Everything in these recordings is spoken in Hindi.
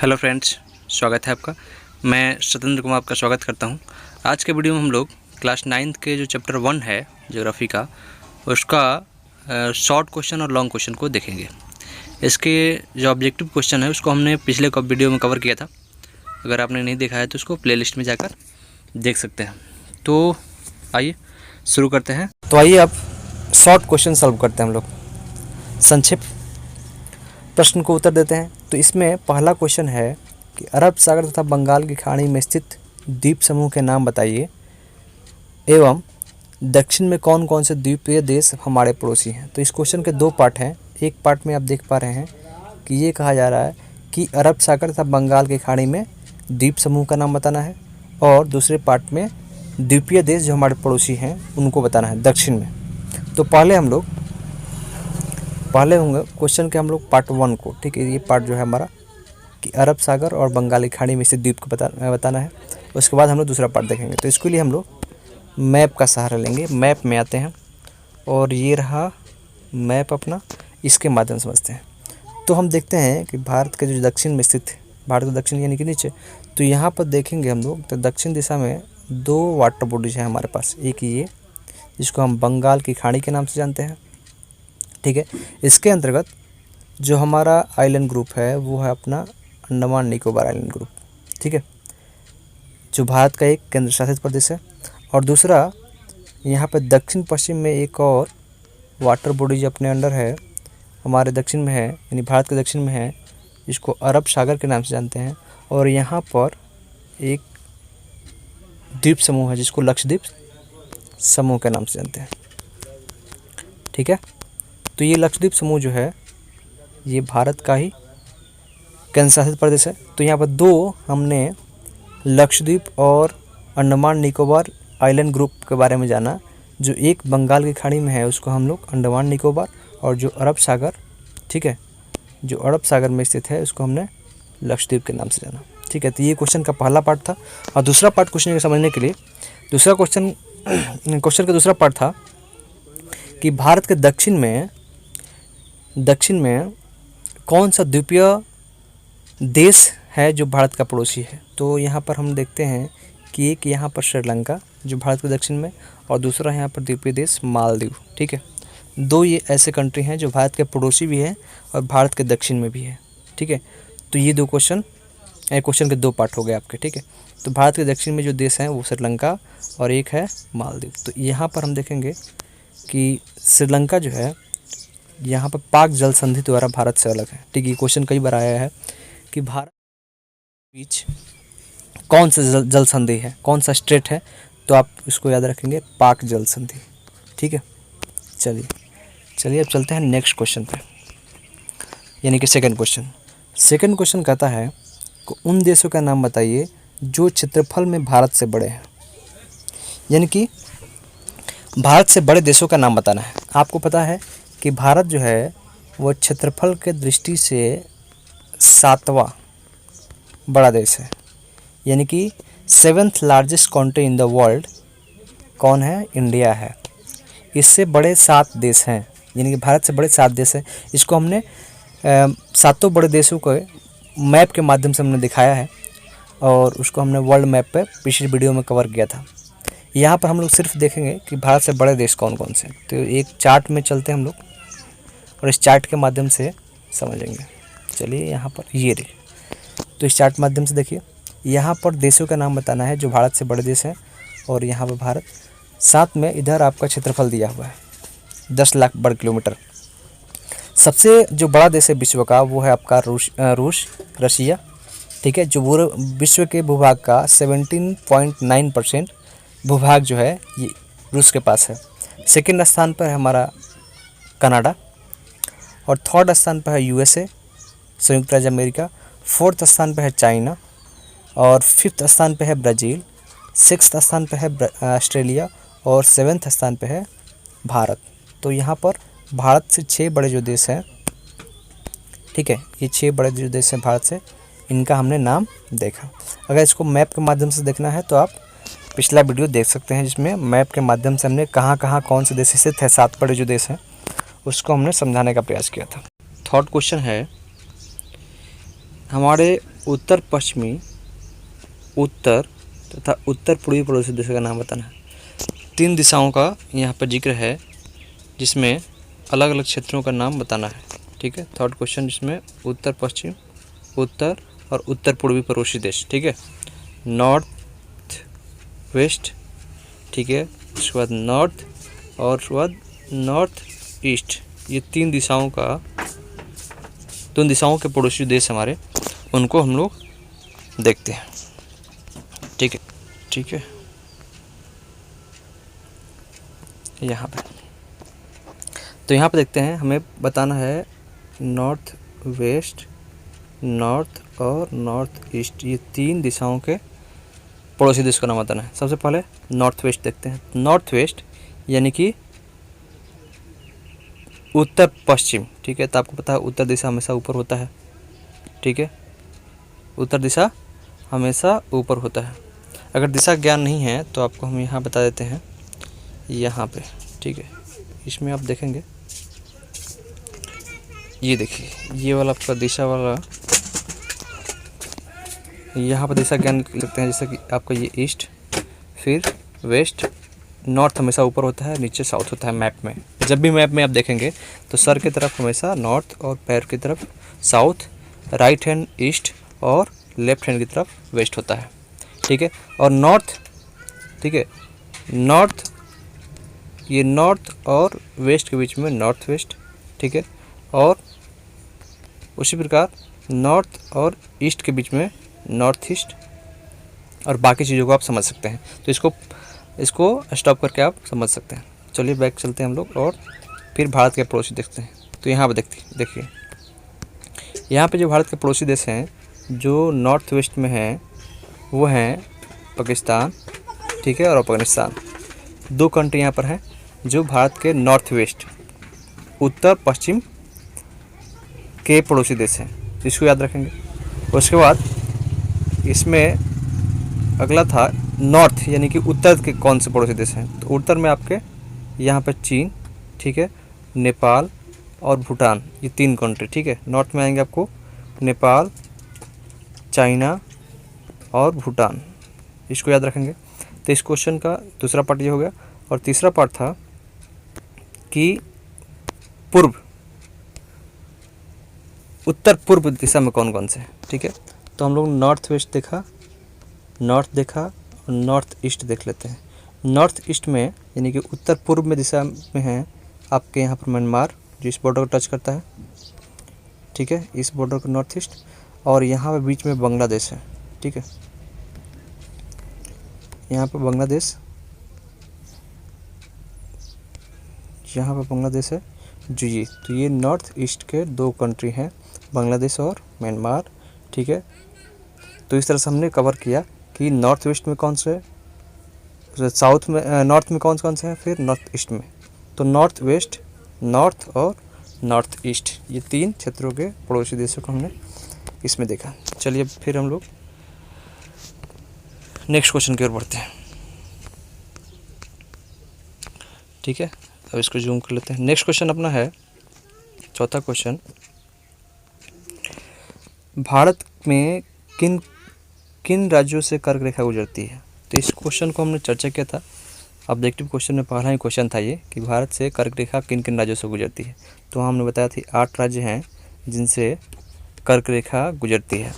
हेलो फ्रेंड्स, स्वागत है आपका। मैं सतेंद्र कुमार आपका स्वागत करता हूं। आज के वीडियो में हम लोग क्लास 9th के जो चैप्टर 1 है ज्योग्राफी का, उसका शॉर्ट क्वेश्चन और लॉन्ग क्वेश्चन को देखेंगे। इसके जो ऑब्जेक्टिव क्वेश्चन है उसको हमने पिछले वीडियो में कवर किया था। अगर आपने नहीं देखा है तो उसको प्लेलिस्ट में जाकर देख सकते हैं। तो आइए शुरू करते हैं। तो आइए अब शॉर्ट क्वेश्चन सॉल्व करते हैं हम लोग। संक्षिप्त प्रश्न को उत्तर देते हैं। तो इसमें पहला क्वेश्चन है कि अरब सागर तथा बंगाल की खाड़ी में स्थित द्वीप समूह के नाम बताइए एवं दक्षिण में कौन कौन से द्वीपीय देश हमारे पड़ोसी हैं। तो इस क्वेश्चन के दो पार्ट हैं। एक पार्ट में आप देख पा रहे हैं कि ये कहा जा रहा है कि अरब सागर तथा बंगाल की खाड़ी में द्वीप समूह का नाम बताना है, और दूसरे पार्ट में द्वीपीय देश जो हमारे पड़ोसी हैं उनको बताना है दक्षिण में। तो पहले होंगे क्वेश्चन के हम लोग पार्ट 1 को, ठीक है, ये पार्ट जो है हमारा कि अरब सागर और बंगाली खाड़ी में स्थित द्वीप को बताना है। उसके बाद हम लोग दूसरा पार्ट देखेंगे। तो इसके लिए हम लोग मैप का सहारा लेंगे। मैप में आते हैं और ये रहा मैप अपना, इसके माध्यम से समझते हैं। तो हम देखते हैं कि भारत के जो दक्षिण में स्थित, भारत के दक्षिण यानी कि नीचे, तो यहाँ पर देखेंगे हम लोग तो दक्षिण दिशा में दो वाटर बॉडीज हैं हमारे पास। एक ये जिसको हम बंगाल की खाड़ी के नाम से जानते हैं, ठीक है। इसके अंतर्गत जो हमारा आइलैंड ग्रुप है वो है अपना अंडमान निकोबार आइलैंड ग्रुप, ठीक है, जो भारत का एक केंद्र शासित प्रदेश है। और दूसरा यहाँ पे दक्षिण पश्चिम में एक और वाटर बॉडी जो अपने अंडर है, हमारे दक्षिण में है, यानी भारत के दक्षिण में है, जिसको अरब सागर के नाम से जानते हैं। और यहाँ पर एक द्वीप समूह है जिसको लक्षद्वीप समूह के नाम से जानते हैं, ठीक है। तो ये लक्षद्वीप समूह जो है ये भारत का ही केंद्र शासित प्रदेश है। तो यहाँ पर दो हमने लक्षद्वीप और अंडमान निकोबार आइलैंड ग्रुप के बारे में जाना। जो एक बंगाल की खाड़ी में है उसको हम लोग अंडमान निकोबार, और जो अरब सागर, ठीक है, जो अरब सागर में स्थित है उसको हमने लक्षद्वीप के नाम से जाना, ठीक है। तो ये क्वेश्चन का पहला पार्ट था। और दूसरा पार्ट क्वेश्चन को समझने के लिए दूसरा क्वेश्चन का दूसरा पार्ट था कि भारत के दक्षिण में कौन सा द्वीपीय देश है जो भारत का पड़ोसी है। तो यहाँ पर हम देखते हैं कि एक यहाँ पर श्रीलंका जो भारत के दक्षिण में, और दूसरा यहाँ पर द्वीपीय देश मालदीव, ठीक है। दो ये ऐसे कंट्री हैं जो भारत के पड़ोसी भी हैं और भारत के दक्षिण में भी है, ठीक है। तो ये दो क्वेश्चन के दो पार्ट हो गए आपके, ठीक है। तो भारत के दक्षिण में जो देश हैं वो श्रीलंका और एक है मालदीव। तो यहाँ पर हम देखेंगे कि श्रीलंका जो है यहाँ पर पाक जल संधि द्वारा भारत से अलग है, ठीक है। ये क्वेश्चन कई बार आया है कि भारत के बीच कौन सा जल संधि है, कौन सा स्टेट है, तो आप इसको याद रखेंगे पाक जल संधि, ठीक है। चलिए अब चलते हैं नेक्स्ट क्वेश्चन पे, यानी कि सेकंड क्वेश्चन कहता है कि उन देशों का नाम बताइए जो क्षेत्रफल में भारत से बड़े हैं। यानी कि भारत से बड़े देशों का नाम बताना है। आपको पता है कि भारत जो है वो क्षेत्रफल के दृष्टि से 7वां बड़ा देश है, यानी कि 7th largest country in the world कौन है? इंडिया है। इससे बड़े 7 देश हैं, यानी कि भारत से बड़े 7 देश हैं। इसको हमने सातों बड़े देशों को मैप के माध्यम से हमने दिखाया है, और उसको हमने वर्ल्ड मैप पे पिछली वीडियो में कवर किया था। यहाँ पर हम लोग सिर्फ देखेंगे कि भारत से बड़े देश कौन कौन से। तो एक चार्ट में चलते हैं हम लोग और इस चार्ट के माध्यम से समझेंगे। चलिए यहाँ पर ये रही, तो इस चार्ट माध्यम से देखिए, यहाँ पर देशों का नाम बताना है जो भारत से बड़े देश हैं, और यहाँ पर भारत, साथ में इधर आपका क्षेत्रफल दिया हुआ है 10 लाख वर्ग किलोमीटर। सबसे जो बड़ा देश है विश्व का वो है आपका रशिया, ठीक है, जो पूरे विश्व के भूभाग का 17.9% भूभाग जो है ये रूस के पास है। सेकंड स्थान पर है हमारा कनाडा, और थर्ड स्थान पर है यूएसए, संयुक्त राज्य अमेरिका। फोर्थ स्थान पर है चाइना, और फिफ्थ स्थान पर है ब्राज़ील। सिक्स्थ स्थान पर है ऑस्ट्रेलिया, और 7वें स्थान पर है भारत। तो यहाँ पर भारत से 6 बड़े जो देश हैं, ठीक है, ये 6 बड़े जो देश हैं भारत से, इनका हमने नाम देखा। अगर इसको मैप के माध्यम से देखना है तो आप पिछला वीडियो देख सकते हैं, जिसमें मैप के माध्यम से हमने कहाँ कहाँ कौन से देश स्थित है, 7 बड़े जो देश हैं उसको हमने समझाने का प्रयास किया था। थर्ड क्वेश्चन है, हमारे उत्तर पश्चिमी, उत्तर तथा उत्तर पूर्वी पड़ोसी देशों का नाम बताना है। 3 दिशाओं का यहाँ पर जिक्र है जिसमें अलग अलग क्षेत्रों का नाम बताना है। ठीक है, थर्ड क्वेश्चन जिसमें उत्तर पश्चिम, उत्तर और उत्तर पूर्वी पड़ोसी देश। ठीक है, नॉर्थ वेस्ट, ठीक है, उसके बाद नॉर्थ और उसके बाद नॉर्थ ईस्ट, ये 3 दिशाओं के पड़ोसी देश हमारे, उनको हम लोग देखते हैं। ठीक है, ठीक है, यहाँ पे तो यहाँ पे देखते हैं, हमें बताना है नॉर्थ वेस्ट, नॉर्थ और नॉर्थ ईस्ट, ये 3 दिशाओं के पड़ोसी देश का नाम बताना है। सबसे पहले नॉर्थ वेस्ट देखते हैं। नॉर्थ वेस्ट यानी कि उत्तर पश्चिम। ठीक है, तो आपको पता है उत्तर दिशा हमेशा ऊपर होता है। ठीक है, उत्तर दिशा हमेशा ऊपर होता है। अगर दिशा ज्ञान नहीं है तो आपको हम यहाँ बता देते हैं, यहाँ पे। ठीक है, इसमें आप देखेंगे, ये देखिए, ये वाला आपका दिशा वाला, यहाँ पर दिशा ज्ञान लिख सकते हैं, जैसे कि आपका ये ईस्ट, फिर वेस्ट, नॉर्थ हमेशा ऊपर होता है, नीचे साउथ होता है मैप में। जब भी मैप में आप देखेंगे तो सर की तरफ हमेशा नॉर्थ और पैर की तरफ साउथ, राइट हैंड ईस्ट और लेफ्ट हैंड की तरफ वेस्ट होता है। ठीक है, और नॉर्थ, ठीक है, नॉर्थ, ये नॉर्थ और वेस्ट के बीच में नॉर्थ वेस्ट। ठीक है, और उसी प्रकार नॉर्थ और ईस्ट के बीच में नॉर्थ ईस्ट, और बाकी चीज़ों को आप समझ सकते हैं। तो इसको स्टॉप करके आप समझ सकते हैं। चलिए बैक चलते हैं हम लोग और फिर भारत के पड़ोसी देखते हैं। तो यहाँ पर देखिए, यहाँ पे जो भारत के पड़ोसी देश हैं जो नॉर्थ वेस्ट में हैं वो हैं पाकिस्तान, ठीक है, और अफगानिस्तान। 2 कंट्री यहाँ पर हैं जो भारत के नॉर्थ वेस्ट, उत्तर पश्चिम के पड़ोसी देश हैं, इसको याद रखेंगे। उसके बाद इसमें अगला था नॉर्थ यानी कि उत्तर के कौन से पड़ोसी देश हैं। तो उत्तर में आपके यहाँ पर चीन, ठीक है, नेपाल और भूटान, ये 3 कंट्री। ठीक है, नॉर्थ में आएंगे आपको नेपाल, चाइना और भूटान, इसको याद रखेंगे। तो इस क्वेश्चन का दूसरा पार्ट ये हो गया। और तीसरा पार्ट था कि पूर्व, उत्तर पूर्व दिशा में कौन कौन से हैं। ठीक है, तो हम लोग नॉर्थ वेस्ट देखा, नॉर्थ देखा और नॉर्थ ईस्ट देख लेते हैं। नॉर्थ ईस्ट में यानी कि उत्तर पूर्व में दिशा में है आपके यहाँ पर म्यांमार, जो इस बॉर्डर को टच करता है। ठीक है, इस बॉर्डर को नॉर्थ ईस्ट, और यहाँ पे बीच में बांग्लादेश है। ठीक है, यहाँ पर बांग्लादेश, यहाँ पर बांग्लादेश है जी। तो ये नॉर्थ ईस्ट के 2 कंट्री हैं, बांग्लादेश और म्यांमार। ठीक है, तो इस तरह से हमने कवर किया कि नॉर्थ वेस्ट में कौन से, साउथ में, नॉर्थ में कौन कौन से हैं, फिर नॉर्थ ईस्ट में। तो नॉर्थ वेस्ट, नॉर्थ और नॉर्थ ईस्ट, ये 3 क्षेत्रों के पड़ोसी देशों को हमने इसमें देखा। चलिए फिर हम लोग नेक्स्ट क्वेश्चन की ओर बढ़ते हैं। ठीक है, अब इसको जूम कर लेते हैं। नेक्स्ट क्वेश्चन अपना है चौथा क्वेश्चन, भारत में किन किन राज्यों से कर्क रेखा गुजरती है। तो इस क्वेश्चन को हमने चर्चा किया था, ऑब्जेक्टिव क्वेश्चन में पहला ही क्वेश्चन था ये कि भारत से कर्क रेखा किन किन राज्यों से गुजरती है। तो हमने बताया थी 8 राज्य हैं जिनसे कर्क रेखा गुजरती है।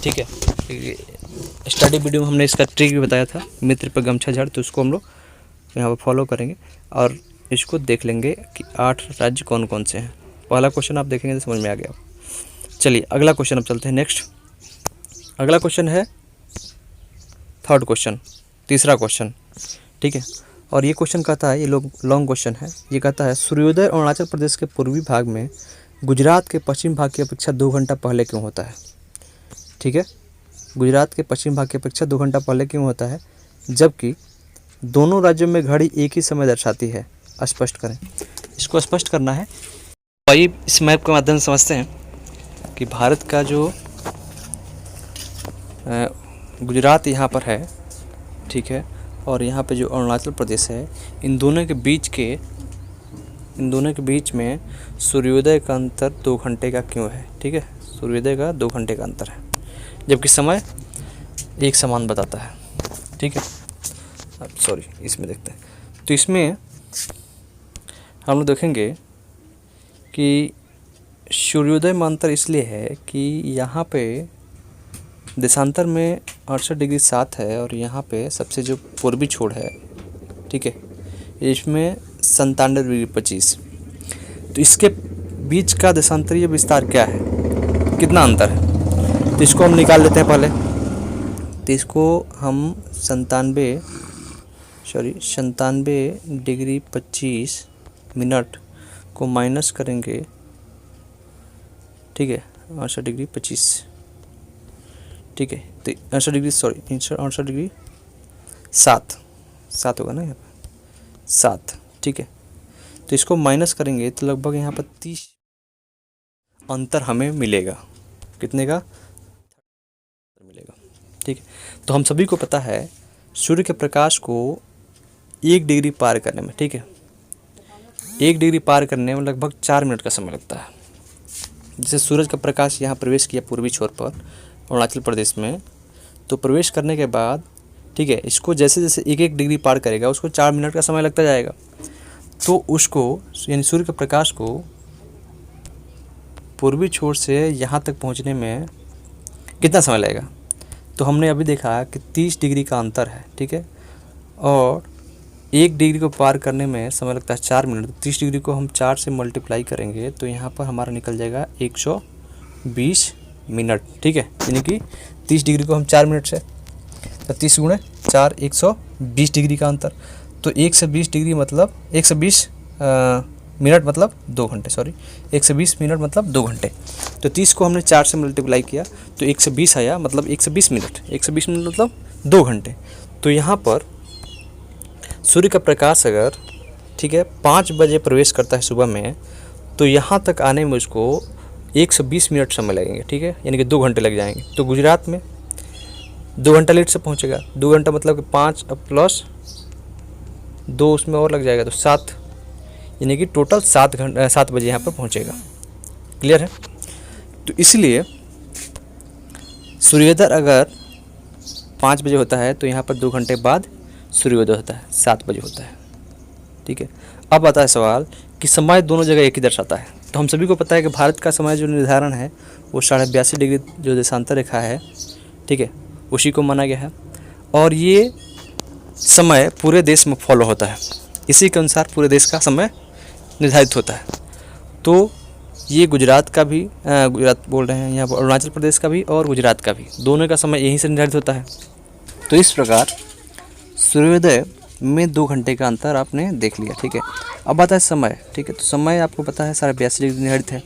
ठीक है, स्टडी वीडियो में हमने इसका ट्रिक भी बताया था, मित्र पर गमछा झाड़, तो उसको हम लोग यहाँ पर फॉलो करेंगे और इसको देख लेंगे कि 8 राज्य कौन कौन से हैं। पहला क्वेश्चन आप देखेंगे तो समझ में आ गया। चलिए अगला क्वेश्चन अब चलते हैं। नेक्स्ट अगला क्वेश्चन है थर्ड क्वेश्चन, तीसरा क्वेश्चन। ठीक है, और ये क्वेश्चन कहता है, ये लॉन्ग क्वेश्चन है, ये कहता है सूर्योदय अरुणाचल प्रदेश के पूर्वी भाग में गुजरात के पश्चिम भाग की अपेक्षा 2 घंटा पहले क्यों होता है। ठीक है, गुजरात के पश्चिम भाग की अपेक्षा 2 घंटा पहले क्यों होता है, जबकि दोनों राज्यों में घड़ी एक ही समय दर्शाती है। स्पष्ट करें, इसको स्पष्ट करना है। आइए इस मैप के माध्यम से समझते हैं कि भारत का जो गुजरात यहाँ पर है, ठीक है, और यहाँ पे जो अरुणाचल प्रदेश है, इन दोनों के बीच में सूर्योदय का अंतर 2 घंटे का क्यों है। ठीक है, सूर्योदय का 2 घंटे का अंतर है, जबकि समय एक समान बताता है। ठीक है, अब सॉरी इसमें देखते हैं। तो इसमें हम लोग देखेंगे कि सूर्योदय में अंतर इसलिए है कि यहाँ पे देशांतर में 68 डिग्री 7 है और यहाँ पे सबसे जो पूर्वी छोर है, ठीक है, इसमें 97 डिग्री 25। तो इसके बीच का देशांतरीय विस्तार क्या है, कितना अंतर है, तो इसको हम निकाल लेते हैं पहले। तो इसको हम 97 डिग्री 25 मिनट को माइनस करेंगे, ठीक है, 68 डिग्री 25, ठीक है। तो 68 डिग्री 7 होगा ना यहाँ पर 7, ठीक है। तो इसको माइनस करेंगे तो लगभग यहाँ पर 30 अंतर हमें मिलेगा। कितने का मिलेगा, ठीक है। तो हम सभी को पता है सूर्य के प्रकाश को 1 डिग्री पार करने में, ठीक है, 1 डिग्री पार करने में लगभग 4 मिनट का समय लगता है। जैसे सूरज का प्रकाश यहाँ प्रवेश किया पूर्वी छोर पर अरुणाचल प्रदेश में, तो प्रवेश करने के बाद, ठीक है, इसको जैसे जैसे 1 डिग्री पार करेगा उसको 4 मिनट का समय लगता जाएगा। तो उसको यानी सूर्य के प्रकाश को पूर्वी छोर से यहाँ तक पहुँचने में कितना समय लगेगा, तो हमने अभी देखा कि 30 डिग्री का अंतर है, ठीक है, और 1 डिग्री को पार करने में समय लगता है 4 मिनट। 30 डिग्री को हम 4 से मल्टीप्लाई करेंगे तो यहाँ पर हमारा निकल जाएगा 120 मिनट, ठीक है। यानी कि 30 डिग्री को हम 4 मिनट से, तो 30 गुणे 4 120 डिग्री का अंतर। तो 120 डिग्री मतलब 120 मिनट मतलब 2 घंटे, सॉरी 120 मिनट मतलब 2 घंटे। तो 30 को हमने 4 से मल्टीप्लाई किया तो 120 आया, मतलब 120 मिनट, 120 मिनट मतलब 2 घंटे। तो यहाँ पर सूर्य का प्रकाश अगर, ठीक है, 5 बजे प्रवेश करता है सुबह में, तो यहाँ तक आने में उसको 120 मिनट समय लगेंगे, ठीक है, यानी कि 2 घंटे लग जाएंगे। तो गुजरात में 2 घंटा लेट से पहुँचेगा, 2 घंटा मतलब कि 5 प्लस 2 उसमें और लग जाएगा, तो 7, यानी कि टोटल 7 बजे यहाँ पर पहुँचेगा। क्लियर है। तो इसलिए सूर्योदय अगर 5 बजे होता है तो यहाँ पर 2 घंटे बाद सूर्योदय होता है, 7 बजे होता है, ठीक है। अब आता है सवाल कि समय दोनों जगह एक ही दर्शाता है। तो हम सभी को पता है कि भारत का समय जो निर्धारण है वो 82.5 डिग्री जो देशांतर रेखा है, ठीक है, उसी को माना गया है, और ये समय पूरे देश में फॉलो होता है, इसी के अनुसार पूरे देश का समय निर्धारित होता है। तो ये गुजरात का भी, गुजरात बोल रहे हैं यहाँ पर, अरुणाचल प्रदेश का भी और गुजरात का भी, दोनों का समय यहीं से निर्धारित होता है। तो इस प्रकार सूर्योदय में 2 घंटे का अंतर आपने देख लिया, ठीक है। अब आता है समय, ठीक है। तो समय आपको पता है 82.5 डिग्री निर्धारित है।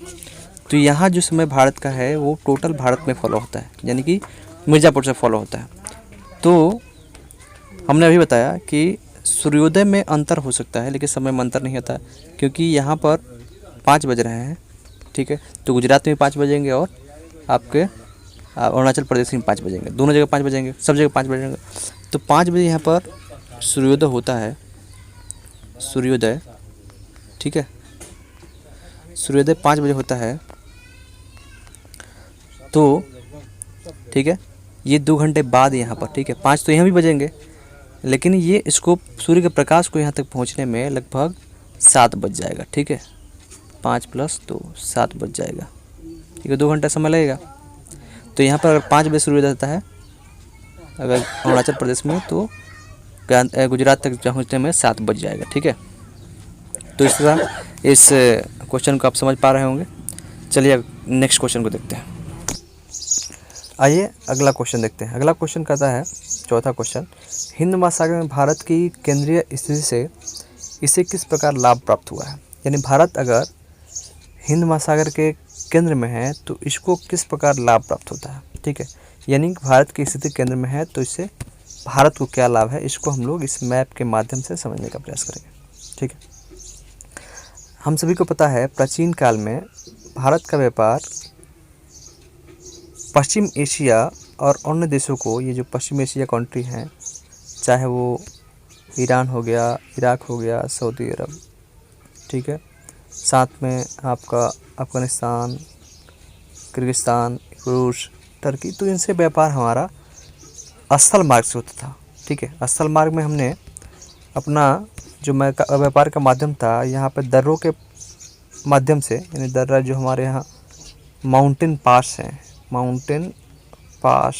तो यहाँ जो समय भारत का है वो टोटल भारत में फॉलो होता है, यानी कि मिर्ज़ापुर से फॉलो होता है। तो हमने अभी बताया कि सूर्योदय में अंतर हो सकता है लेकिन समय में अंतर नहीं होता, क्योंकि यहाँ पर 5 बज रहे हैं, ठीक है। तो गुजरात में 5 बजेंगे और आपके अरुणाचल प्रदेश में 5 बजेंगे, दोनों जगह 5 बजेंगे, सब जगह 5 बजेंगे। तो 5 बजे यहाँ पर सूर्योदय होता है, सूर्योदय, ठीक है, सूर्योदय 5 बजे होता है। तो ठीक है, ये 2 घंटे बाद यहाँ पर, ठीक है, 5 तो यहाँ भी बजेंगे, लेकिन ये इसको सूर्य के प्रकाश को यहाँ तक पहुँचने में लगभग 7 बज जाएगा, ठीक है। 5 + 2 7 बज जाएगा, ठीक है, 2 घंटा समय लगेगा। तो यहाँ पर अगर 5 बजे सूर्योदय होता है अगर अरुणाचल प्रदेश में, तो गुजरात तक पहुँचने में 7 बज जाएगा, ठीक है। तो इस तरह इस क्वेश्चन को आप समझ पा रहे होंगे। चलिए नेक्स्ट क्वेश्चन को देखते हैं। आइए अगला क्वेश्चन देखते हैं। अगला क्वेश्चन कहता है, चौथा क्वेश्चन, हिंद महासागर में भारत की केंद्रीय स्थिति से इसे किस प्रकार लाभ प्राप्त हुआ है। यानी भारत अगर हिंद महासागर के केंद्र में है तो इसको किस प्रकार लाभ प्राप्त होता है, ठीक है। यानी भारत की स्थिति केंद्र में है तो इससे भारत को क्या लाभ है, इसको हम लोग इस मैप के माध्यम से समझने का प्रयास करेंगे, ठीक है। हम सभी को पता है प्राचीन काल में भारत का व्यापार पश्चिम एशिया और अन्य देशों को, ये जो पश्चिम एशिया कंट्री हैं, चाहे वो ईरान हो गया, इराक हो गया, सऊदी अरब, ठीक है, साथ में आपका अफ़गानिस्तान, किर्गिस्तान, रूस, टर्की, तो इनसे व्यापार हमारा स्थल मार्ग से होता था। ठीक है, स्थल मार्ग में हमने अपना जो व्यापार का माध्यम था यहाँ पर दर्रों के माध्यम से, यानी दर्रा जो हमारे यहाँ माउंटेन पास हैं, माउंटेन पास,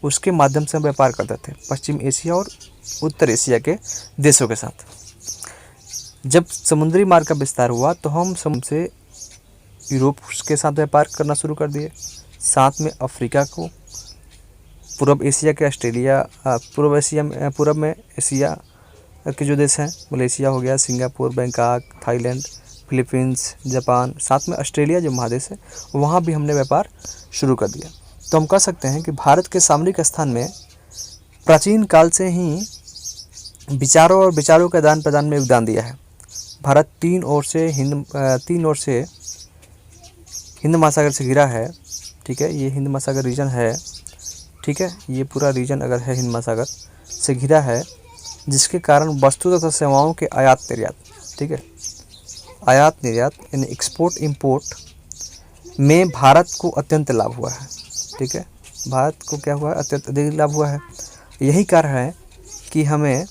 उसके माध्यम से हम व्यापार करते थे पश्चिम एशिया और उत्तर एशिया के देशों के साथ। जब समुद्री मार्ग का विस्तार हुआ तो हम से यूरोप के साथ व्यापार करना शुरू कर दिए, साथ में अफ्रीका को, पूर्व एशिया के ऑस्ट्रेलिया, पूर्व में एशिया के जो देश हैं, मलेशिया हो गया, Singapore, Bangkok, Thailand, Philippines, Japan, साथ में ऑस्ट्रेलिया जो महादेश है, वहाँ भी हमने व्यापार शुरू कर दिया। तो हम कह सकते हैं कि भारत के सामरिक स्थान में प्राचीन काल से ही विचारों और विचारों के आदान प्रदान में योगदान दिया है। भारत तीन ओर से हिंद महासागर से घिरा है। ठीक है, ये हिंद महासागर रीजन है। ठीक है, ये पूरा रीजन अगर है हिंद महासागर से घिरा है, जिसके कारण वस्तु तथा सेवाओं के आयात निर्यात, ठीक है, आयात निर्यात यानी एक्सपोर्ट इंपोर्ट में भारत को अत्यंत लाभ हुआ है। ठीक है, भारत को क्या हुआ है, अत्यंत अधिक लाभ हुआ है। यही कारण है कि हमें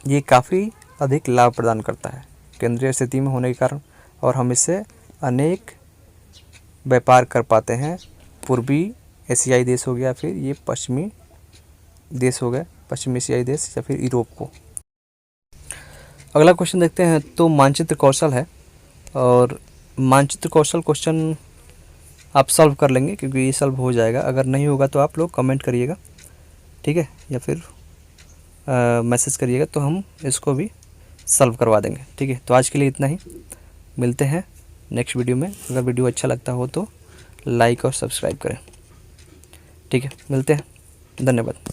ये काफ़ी अधिक लाभ प्रदान करता है केंद्रीय स्थिति में होने के कारण, और हम इससे अनेक व्यापार कर पाते हैं। पूर्वी एशियाई देश हो गया, फिर ये पश्चिमी देश हो गए, पश्चिमी एशियाई देश, या फिर यूरोप को। अगला क्वेश्चन देखते हैं। तो मानचित्र कौशल है, और मानचित्र कौशल क्वेश्चन आप सॉल्व कर लेंगे क्योंकि ये सॉल्व हो जाएगा। अगर नहीं होगा तो आप लोग कमेंट करिएगा, ठीक है, या फिर मैसेज करिएगा, तो हम इसको भी सॉल्व करवा देंगे। ठीक है, तो आज के लिए इतना ही, मिलते हैं नेक्स्ट वीडियो में। अगर वीडियो अच्छा लगता हो तो लाइक और सब्सक्राइब करें। ठीक है, मिलते हैं, धन्यवाद।